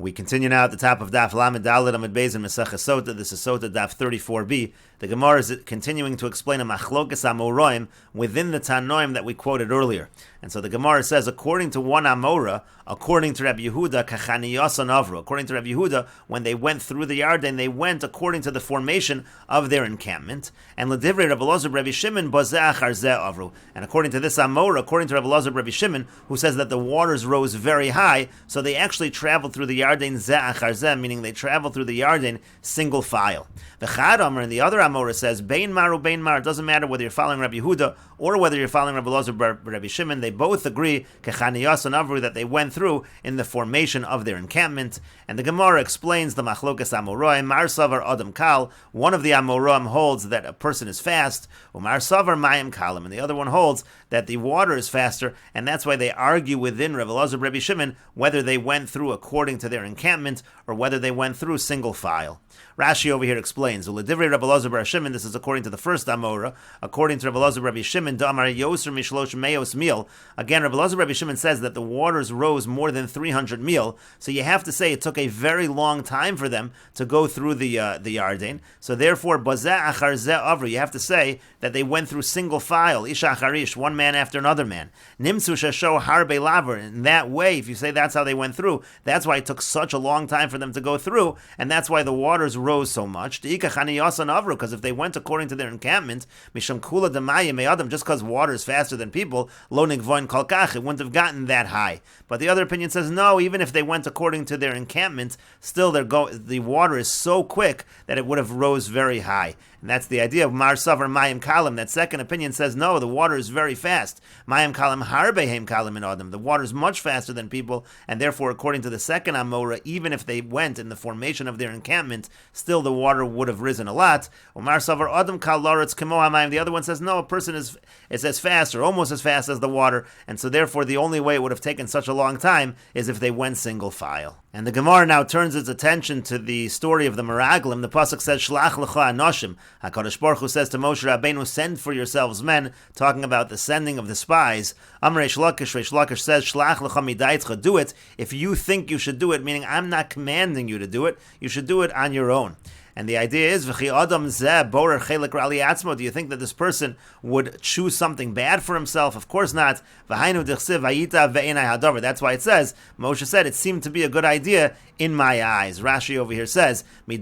We continue now at the top of Daf Lamed Dalet Amud Beis in Meseches Sotah. This is Sotah Daf 34b. The Gemara is continuing to explain a machlokas Amoraim within the Tanoim that we quoted earlier. And so the Gemara says, according to one Amora, according to Rabbi Yehuda, Kachaniyos Avru. According to Rabbi Yehuda, when they went through the Yarden, they went according to the formation of their encampment. And L'divrei Rabbi Elazar Rabbi Shimon, Bazeh Achar Zeh Avru. And according to this Amora, according to Rabbi Elazar Rabbi Shimon, who says that the waters rose very high, so they actually traveled through the Yarden Zeh Achar Zeh, meaning they traveled through the Yarden single file. The Chad Amar and the other Amora says, Bein Mar Bein Mar. It doesn't matter whether you're following Rabbi Yehuda or whether you're following Rabbi Elazar Rabbi Shimon. They both agree Kechaniyas and Avru that they went through in the formation of their encampment. And the Gemara explains the Machlokas Amoraim. Mar Savar Adam Kal. One of the Amoraim holds that a person is fast. Umar Savar Mayim Kalim. And the other one holds that the water is faster. And that's why they argue within Rabbi Elazar Rabbi Shimon whether they went through according to their encampment or whether they went through single file. Rashi over here explains, L'divrei Rabbi Elazar Bar Shimon, this is according to the first Amora, according to Rabbi Elazar Rabbi Shimon, Damar Yoser Mishlosh Meos Mil. Again, Rabbi Elazar Rabbi Shimon says that the waters rose more than 300 mil, so you have to say it took a very long time for them to go through the Yarden. So therefore, Bazeh Achar Zeh Avru, you have to say that they went through single file, Ish Acharish, one man after another man. Nimtzu Shasho Harbe Laver. In that way, if you say that's how they went through, that's why it took such a long time for them to go through, and that's why the waters rose so much. Because if they went according to their encampment, just because water is faster than people, it wouldn't have gotten that high. But the other opinion says no, even if they went according to their encampment, still the water is so quick that it would have rose very high. And that's the idea of Mar Savar Mayim Kalim. That second opinion says no, the water is very fast. Mayim Kalim Harbehem Kalim in Adam. The water is much faster than people, and therefore, according to the second Amora, even if they went in the formation of their encampment, still the water would have risen a lot. Umar Savar Adam Kal Loretz Kemo Hamayim. The other one says no, a person is as fast or almost as fast as the water, and so therefore the only way it would have taken such a long time is if they went single file. And the Gemara now turns its attention to the story of the Meraglim. The pasuk says, "Shlach lecha anoshim." HaKadosh Baruch Hu says to Moshe Rabbeinu, "Send for yourselves men," talking about the sending of the spies. Amrei Shlakish, Reish Lakish says, "Shlach lecha midaitcha." Do it if you think you should do it, meaning I'm not commanding you to do it. You should do it on your own. And the idea is, do you think that this person would choose something bad for himself? Of course not. That's why it says, Moshe said, it seemed to be a good idea in my eyes. Rashi over here says, I'm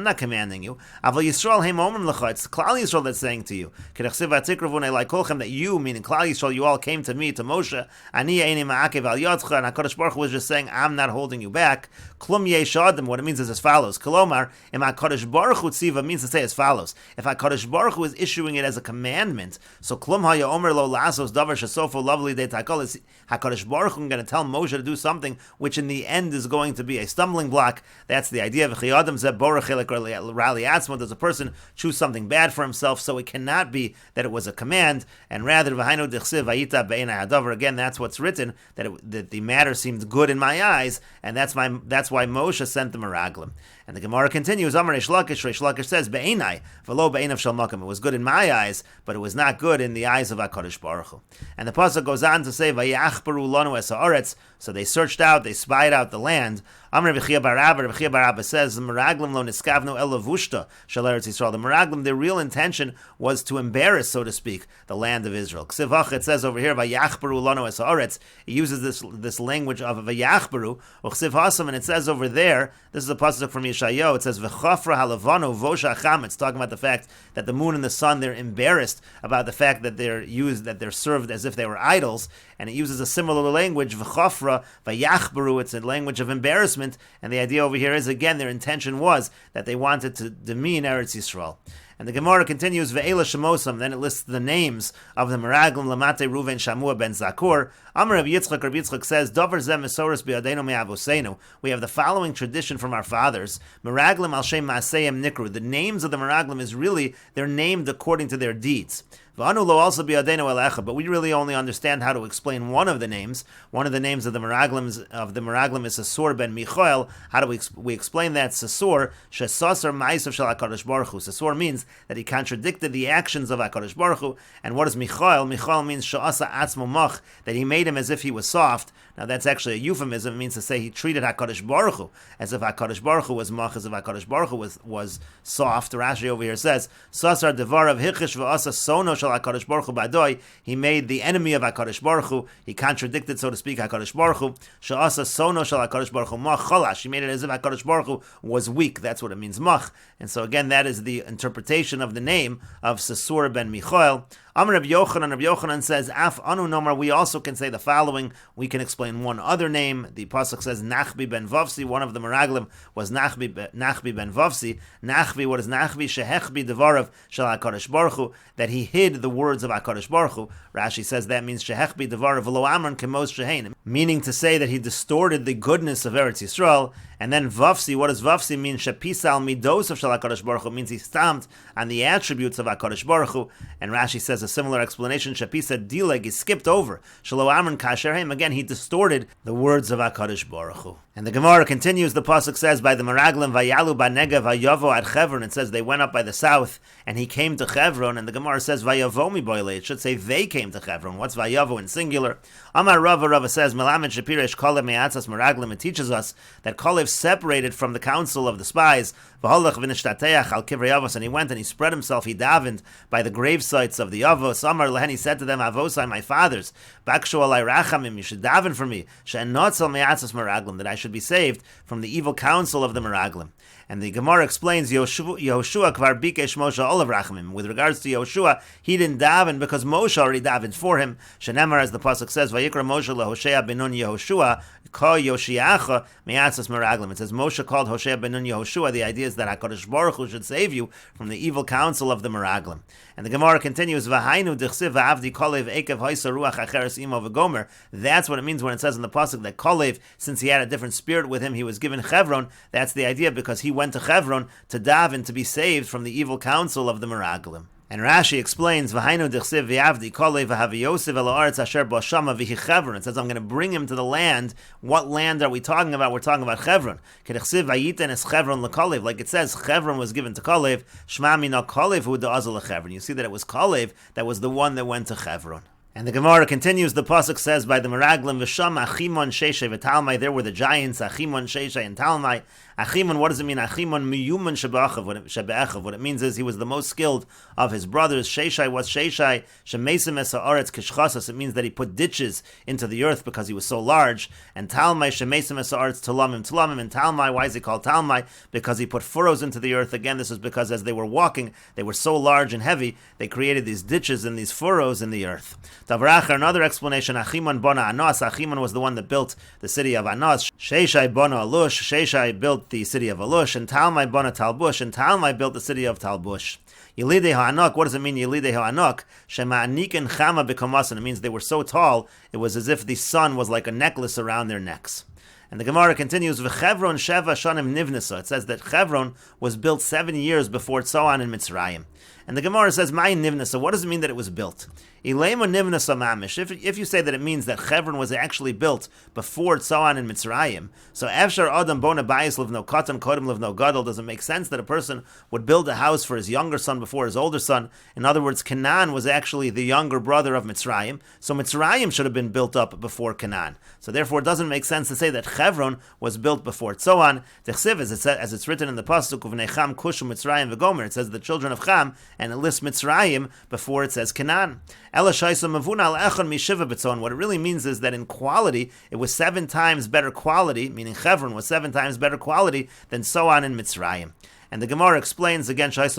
not commanding you. It's Klal Yisrael that's saying to you, that you, meaning Klal Yisrael, you all came to me, to Moshe, and HaKadosh Baruch Hu was just saying, I'm not holding you back. What it means is as follows. Kolomar, im HaKadosh Baruch Hu tziva means to say as follows. If HaKadosh Baruch Hu is issuing it as a commandment, so klum haya omer lo lasos davar shesofo lovely de takol, is HaKadosh Baruch Hu going to tell Moshe to do something which in the end is going to be a stumbling block. That's the idea of V'chiyadam zeh borach chelek rali atzmo. Does a person choose something bad for himself? So it cannot be that it was a command, and rather v'hainu dichsiv vayita be'enai hadavar. Again, that's what's written, that the matter seemed good in my eyes, and that's why Moshe sent the Meraglim. And the Gemara continues, Amar Reish Lakish says, Be'enai, v'lo be'enav shel makom. It was good in my eyes, but it was not good in the eyes of HaKadosh Baruch Hu. And the pasuk goes on to say, Vayachbaru lanu es haaretz. So they searched out, they spied out the land. Amar Rabbi Chia bar Abba says, the Meraglim lo niskavnu el lavushta shel Eretz Yisrael. The Meraglim, their real intention was to embarrass, so to speak, the land of Israel. Ksivach, it says over here, Vayachbaru lanu es haaretz. It uses this language of Vayachbaru, Uksiv hasam, and it says over there, this is a pasuk from Yeshayahu, it says, V'chafra halavanu vosha acham. It's talking about the fact that the moon and the sun, they're embarrassed about the fact that they're served as if they were idols, and it uses a similar language, V'chafra, Vayachbaru, it's a language of embarrassment, and the idea over here is, again, their intention was that they wanted to demean Eretz Yisrael. And the Gemara continues, Ve'ela Shemosam, then it lists the names of the Meraglim, Lamate Ruven Shamua ben Zakur. Amar Rabbi Yitzchak says, Dover zeh mesoros bi'adeinu me'avoseinu. We have the following tradition from our fathers. Meraglim al shem ma'aseyem nikru. The names of the Meraglim is really, they're named according to their deeds. V'anu lo also bi'adeinu elecha, but we really only understand how to explain one of the names. One of the names of the Meraglim is Sasur ben Michael. How do we explain that? Sasur, shesasar ma'asav shel HaKadosh Baruch Hu. Sasur means that he contradicted the actions of HaKadosh Baruch Hu. And what is Michael? Michael means she'asa atzmo mach, that he made him as if he was soft. Now that's actually a euphemism. It means to say he treated HaKadosh Baruch Hu as if HaKadosh Baruch Hu was mach, as if HaKadosh Baruch Hu was soft. Rashi over here says, Sasar devarav hichish v'asa sono shel HaKadosh Baruch Hu ba'doi. He made the enemy of HaKadosh Baruch Hu. He contradicted, so to speak, HaKadosh Baruch Hu. She'asa sono shel HaKadosh Baruch Hu mach chalash. He made it as if HaKadosh Baruch Hu was weak. That's what it means, mach. And so again, that is the interpretation of the name of Sasur ben Michael. Amar Rabbi Yochanan says, Af anu nomar, we also can say the following. We can explain one other name. The pasuk says, Nachbi ben Vavsi. One of the Meraglim was Nachbi ben Vavsi. Nachbi, what is Nachbi? Shehechbi devarav shel HaKadosh Baruch Hu, that he hid the words of HaKadosh Baruch Hu. Rashi says that means Shehechbi devarav v'lo amran kemos shehein, meaning to say that he distorted the goodness of Eretz Yisrael. And then Vavsi, what does Vavsi mean? Shepisal midos of Shel HaKadosh Baruch Hu, means he stamped on the attributes of HaKadosh Baruch Hu. And Rashi says a similar explanation. Shepisa dileg, he skipped over Shelo Amron Kasherheim. Again, he distorted the words of HaKadosh Baruch Hu. And the Gemara continues. The pasuk says, by the Meraglim, Vayalu ba'negev Vayavo at Chevron. It says they went up by the south, and he came to Chevron. And the Gemara says Vayavomi boile. It should say they came to Chevron. What's Vayavo in singular? Amar Rava says Melamed Shapiresh Kalev Me'atzas Meraglim. It teaches us that Kalev separated from the council of the spies. V'holach v'nishtateach al kivrei avos, and he went and he spread himself. He davened by the grave sites of the avos. Amar lehen, he said to them, Avosai, my fathers, bakshu alai rachamim, you should daven for me, she'enotzal me'atzas meraglim, that I should be saved from the evil counsel of the meraglim. And the Gemara explains, Yehoshua kvar bikesh Moshe olav rachamim. With regards to Yehoshua, he didn't daven because Moshe already davened for him. Shenemar, as the pasuk says, Vayikra Moshe leHoshea ben Nun Yehoshua, Ko Yoshiacha me'atzas meraglim. It says Moshe called Hoshea ben Nun Yehoshua. The idea is that HaKadosh Baruch Hu should save you from the evil counsel of the meraglim. And the Gemara continues, V'hainu dichsiv v'avdi kolev ekev hoysa ruach acheres imo v'gomer. That's what it means when it says in the pasuk that Kolev, since he had a different spirit with him, he was given Chevron. That's the idea, because he went to Chevron to daven to be saved from the evil counsel of the meraglim. And Rashi explains, V'hainu dichsiv v'avdi kolev v'haviyosiv el ha'aretz asher bo shama v'hi Chevron. It says, I'm going to bring him to the land. What land are we talking about? We're talking about Chevron. K'dichsiv v'yiten es Chevron l'kolev. Like it says, Chevron was given to Kolev. Shma mina kolev hu da'azal l'Chevron. You see that it was Kolev that was the one that went to Chevron. And the Gemara continues, the pasuk says, by the Meraglim, V'sham Achimon Sheshai v'Talmai, there were the giants, Achimon Sheshai and Talmai. Achimon, what does it mean? Achimon miyuman shebe'echav. What it means is he was the most skilled of his brothers. Sheshai was Sheshai, shemesim es ha'aretz kishchasas. It means that he put ditches into the earth because he was so large. And Talmai, shemesim es ha'aretz tulamim. And Talmai, why is he called Talmai? Because he put furrows into the earth. Again, this is because as they were walking, they were so large and heavy, they created these ditches and these furrows in the earth. Tavrachar, another explanation, Achimon bona Anos. Achimon was the one that built the city of Anos. Sheshai bona Alush. Sheshai built the city of Alush, and Talmai bona Talbush, and Talmai built the city of Talbush. Yelidei ha'anok, what does it mean, Yelidei ha'anok? Shema'anikin chama b'komasan. It means they were so tall, it was as if the sun was like a necklace around their necks. And the Gemara continues, V'chevron sheva shanim nivnesa. It says that Chevron was built 7 years before Tzoan in Mitzrayim. And the Gemara says, Mai nivnesa. What does it mean that it was built? Ilema nivnesa mamish. If you say that it means that Chevron was actually built before Tzoan in Mitzrayim, so Efshar Adam bona bayis livno katan kodem livno gadol, doesn't make sense that a person would build a house for his younger son before his older son. In other words, Canaan was actually the younger brother of Mitzrayim, so Mitzrayim should have been built up before Canaan. So therefore it doesn't make sense to say that Chevron was built before Tzoan. Techsiv, as it's written in the pasuk of Necham Kush Mitzrayim v'Gomer, it says the children of Cham, and it lists Mitzrayim before it says Canaan. What it really means is that in quality, it was 7 times better quality, meaning Chevron was 7 times better quality than Tzoan in Mitzrayim. And the Gemara explains again, it was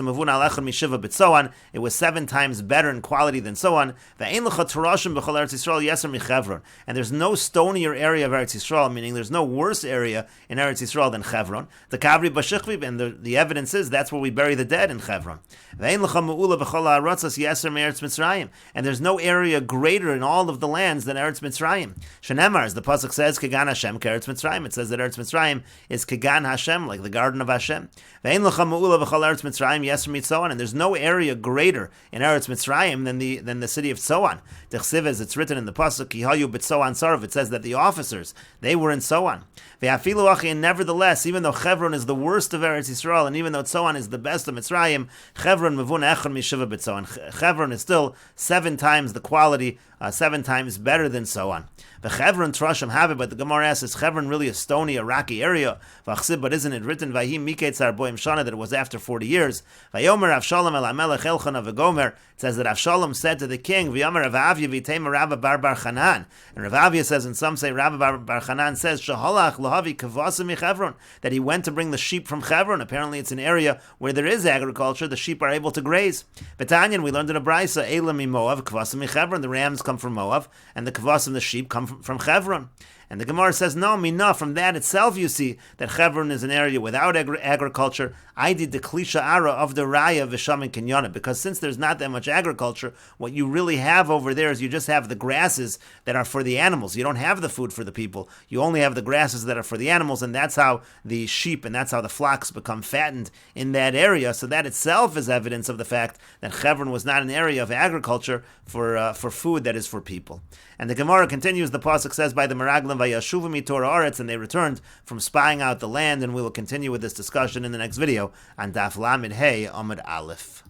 7 times better in quality than Tzoan. And there's no stonier area of Eretz Yisrael, meaning there's no worse area in Eretz Yisrael than Chevron. And the evidence is that's where we bury the dead in Chevron. And there's no area greater in all of the lands than Eretz Mitzrayim. Shenemar, as the pasuk says, Kegan Hashem Eretz Mitzrayim. It says that Eretz Mitzrayim is Kegan Hashem, like the garden of Hashem. And And there's no area greater in Eretz Mitzrayim than the city of Tzoan. As it's written in the pasuk, it says that the officers, they were in Tzoan. And nevertheless, even though Hebron is the worst of Eretz Yisrael, and even though Tzoan is the best of Mitzrayim, Hebron is still 7 times the quality, 7 times better than Tzoan. The Hebron Trashim have it, but the Gemara asks, is Hebron really a stony, a rocky area? But isn't it written that it was after 40 years? It says that Avshalom said to the king, and Rav Avia says, and some say Rav Bar Chanan says, that he went to bring the sheep from Hebron. Apparently it's an area where there is agriculture, the sheep are able to graze. Betanyan, we learned in a Brisa, the rams come from Moab, and the kvasim, the sheep, come from Hebron. And the Gemara says, no, mina, from that itself you see that Hebron is an area without agriculture. I did the klisha ara of the raya v'sham and kinyana, because since there's not that much agriculture, what you really have over there is you just have the grasses that are for the animals. You don't have the food for the people. You only have the grasses that are for the animals, and that's how the sheep and that's how the flocks become fattened in that area. So that itself is evidence of the fact that Hebron was not an area of agriculture for food that is for people. And the Gemara continues, the pasuk says, by the Meraglim vayashuvu mitorah aretz, and they returned from spying out the land, and we will continue with this discussion in the next video on Daf Lamed Hey Amud Aleph.